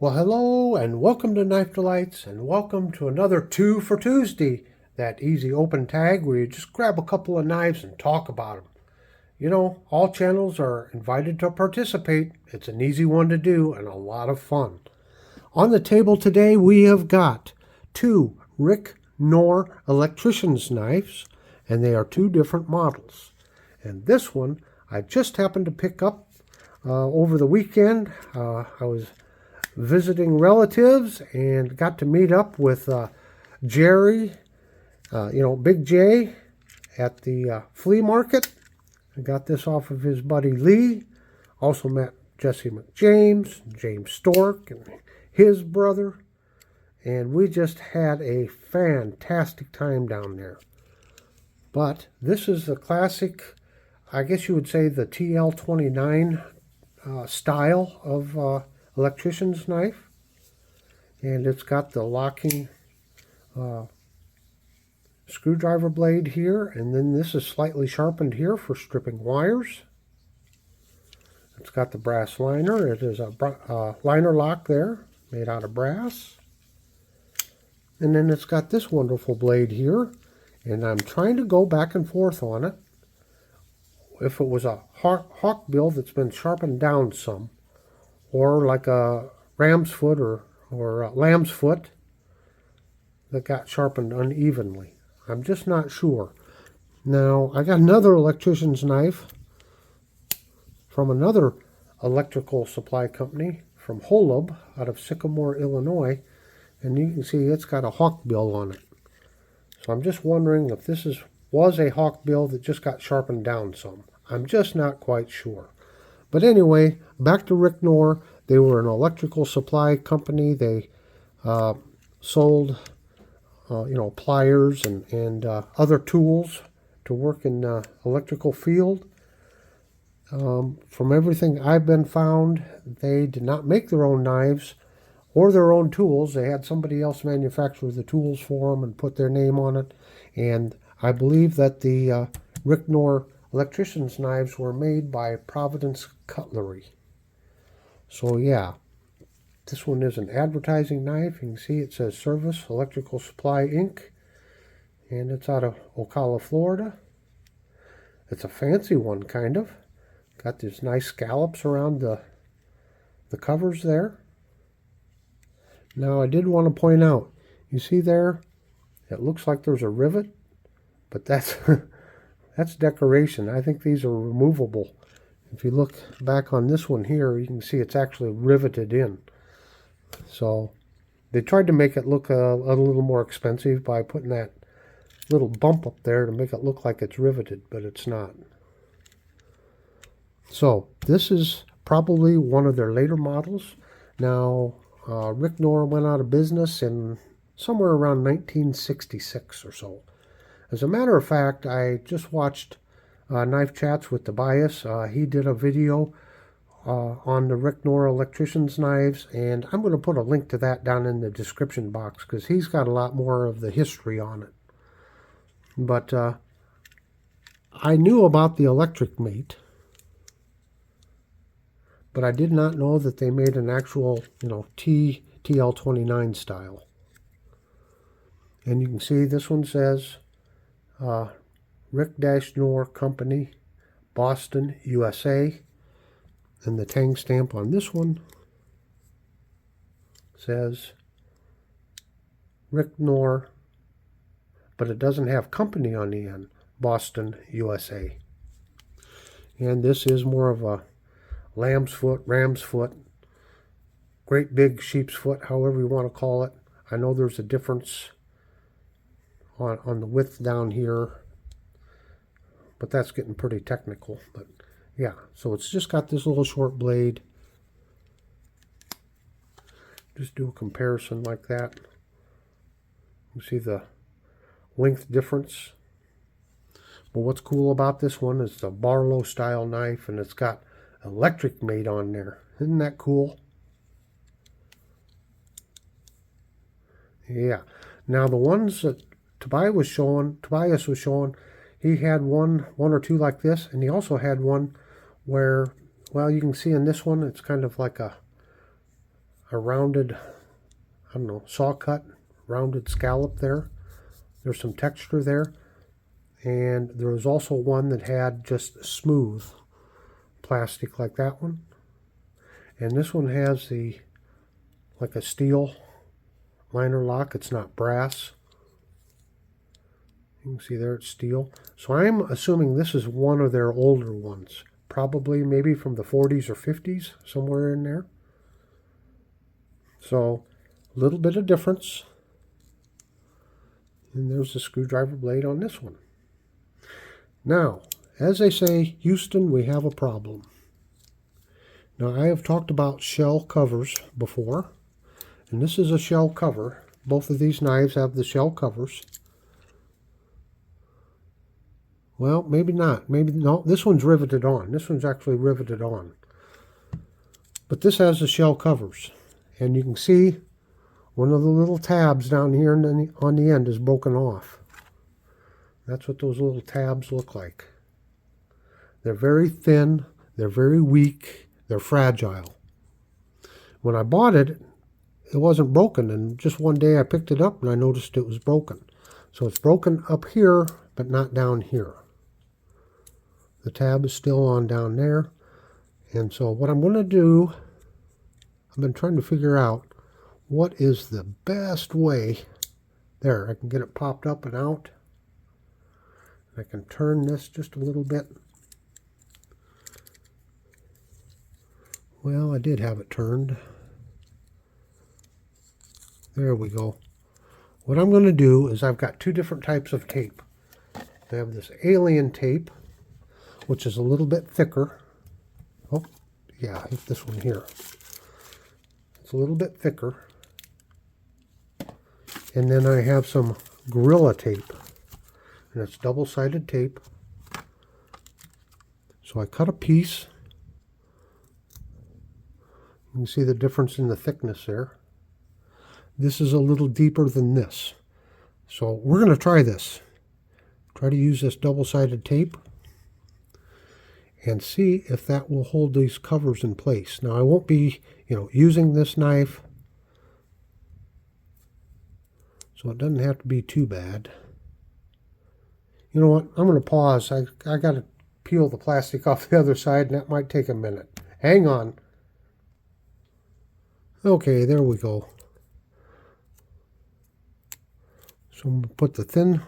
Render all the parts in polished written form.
Well, hello and welcome to Knife Delights and welcome to another 2 for Tuesday, that easy open tag where you just grab a couple of knives and talk about them. You know, all channels are invited to participate. It's an easy one to do and a lot of fun. On the table today we have got two RIC-NOR Electrician's knives, and they are two different models. And this one I just happened to pick up over the weekend. I was visiting relatives and got to meet up with Jerry, Big J, at the flea market. I got this off of his buddy Lee. Also met Jesse McJames, James Stork, and his brother. And we just had a fantastic time down there. But this is the classic, I guess you would say the TL29 style of electrician's knife, and it's got the locking screwdriver blade here, and then this is slightly sharpened here for stripping wires. It's got the brass liner. It is a liner lock there made out of brass, and then it's got this wonderful blade here, and I'm trying to go back and forth on it. If it was a hawk bill that's been sharpened down some, or like a ram's foot or a lamb's foot that got sharpened unevenly. I'm just not sure. Now, I got another electrician's knife from another electrical supply company from Holub out of Sycamore, Illinois, and you can see it's got a hawk bill on it. So I'm just wondering if this was a hawk bill that just got sharpened down some. I'm just not quite sure. But anyway, back to RIC-NOR. They were an electrical supply company. They sold, pliers and other tools to work in the electrical field. From everything I've been found, they did not make their own knives or their own tools. They had somebody else manufacture the tools for them and put their name on it. And I believe that the RIC-NOR electrician's knives were made by Providence Cutlery. So yeah, this one is an advertising knife. You can see it says Service Electrical Supply Inc. And it's out of Ocala, Florida. It's a fancy one, kind of. Got these nice scallops around the covers there. Now I did want to point out, you see there, it looks like there's a rivet, but that's that's decoration. I think these are removable. If you look back on this one here, you can see it's actually riveted in. So they tried to make it look a little more expensive by putting that little bump up there to make it look like it's riveted, but it's not. So this is probably one of their later models. Now, RIC-NOR went out of business in somewhere around 1966 or so. As a matter of fact, I just watched Knife Chats with Tobias. He did a video on the RIC-NOR electrician's knives, and I'm going to put a link to that down in the description box because he's got a lot more of the history on it. But I knew about the electric mate, but I did not know that they made an actual, TL29 style. And you can see this one says RIC-NOR Company, Boston, USA. And the tang stamp on this one says RIC-NOR, but it doesn't have company on the end, Boston, USA. And this is more of a lamb's foot, ram's foot, great big sheep's foot, however you want to call it. I know there's a difference on the width down here, but that's getting pretty technical. But yeah, so it's just got this little short blade. Just do a comparison like that. You see the length difference. But what's cool about this one is the Barlow style knife, and it's got electric mate on there. Isn't that cool? Yeah. Now the ones that Tobias was showing, he had one or two like this, and he also had one where, well, you can see in this one, it's kind of like a, a rounded, I don't know, saw cut, rounded scallop there. There's some texture there. And there was also one that had just smooth plastic like that one. And this one has the, like a steel liner lock. It's not brass. You can see there it's steel. So I'm assuming this is one of their older ones. Probably maybe from the 40s or 50s, somewhere in there. So a little bit of difference. And there's the screwdriver blade on this one. Now, as they say, Houston, we have a problem. Now, I have talked about shell covers before, and this is a shell cover. Both of these knives have the shell covers. Well, maybe not. Maybe no. This one's riveted on. This one's actually riveted on. But this has the shell covers, and you can see one of the little tabs down here on the end is broken off. That's what those little tabs look like. They're very thin, they're very weak, they're fragile. When I bought it, it wasn't broken, and just one day I picked it up and I noticed it was broken. So it's broken up here, but not down here. The tab is still on down there. And so what I'm going to do, I've been trying to figure out what is the best way. There, I can get it popped up and out. I can turn this just a little bit. Well, I did have it turned. There we go. What I'm going to do is I've got two different types of tape. I have this alien tape, which is a little bit thicker. Oh, yeah, I hit this one here. It's a little bit thicker. And then I have some Gorilla tape. And it's double-sided tape. So I cut a piece. You can see the difference in the thickness there. This is a little deeper than this. So we're going to try this. Try to use this double-sided tape and see if that will hold these covers in place. Now I won't be, using this knife, so it doesn't have to be too bad. You know what? I'm going to pause. I got to peel the plastic off the other side, and that might take a minute. Hang on. Okay, there we go. So I'm going to put the thin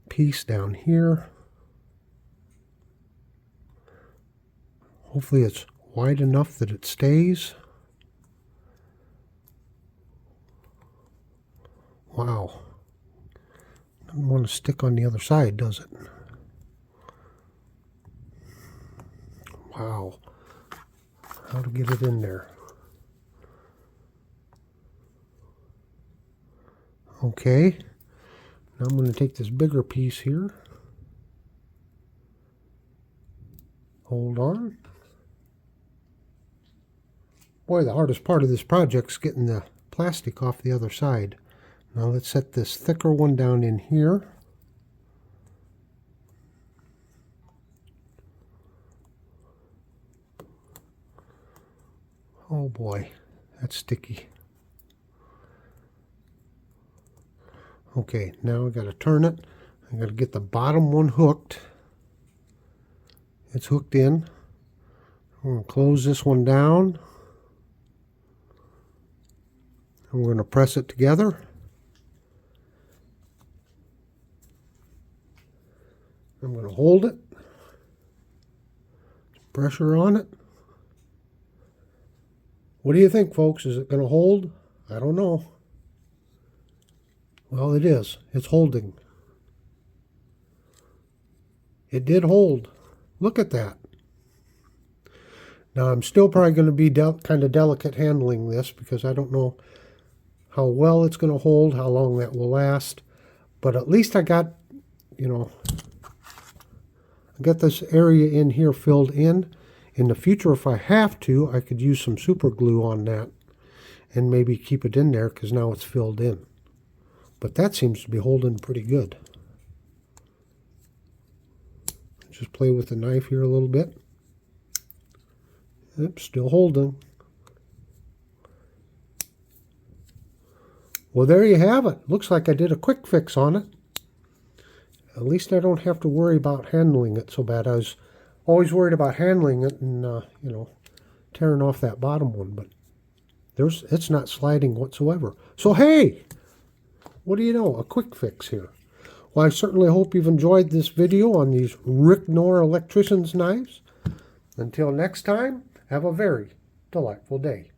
piece down here. Hopefully it's wide enough that it stays. Wow. Doesn't want to stick on the other side, does it? Wow. How to get it in there. Okay. Now I'm going to take this bigger piece here. Hold on. Boy, the hardest part of this project is getting the plastic off the other side. Now let's set this thicker one down in here. Oh boy, that's sticky. Okay, now I got to turn it. I got to get the bottom one hooked. It's hooked in. I'm going to close this one down. And we're going to press it together. I'm going to hold it. Pressure on it. What do you think, folks? Is it going to hold? I don't know. Well, it is. It's holding. It did hold. Look at that. Now, I'm still probably going to be kind of delicate handling this because I don't know how well it's going to hold, how long that will last. But at least I got, I got this area in here filled in. In the future, if I have to, I could use some super glue on that and maybe keep it in there because now it's filled in. But that seems to be holding pretty good. Just play with the knife here a little bit. Yep, still holding. Well, there you have it. Looks like I did a quick fix on it. At least I don't have to worry about handling it so bad. I was always worried about handling it and, you know, tearing off that bottom one, but it's not sliding whatsoever. So, hey, what do you know? A quick fix here. Well, I certainly hope you've enjoyed this video on these RIC-NOR electrician's knives. Until next time, have a very delightful day.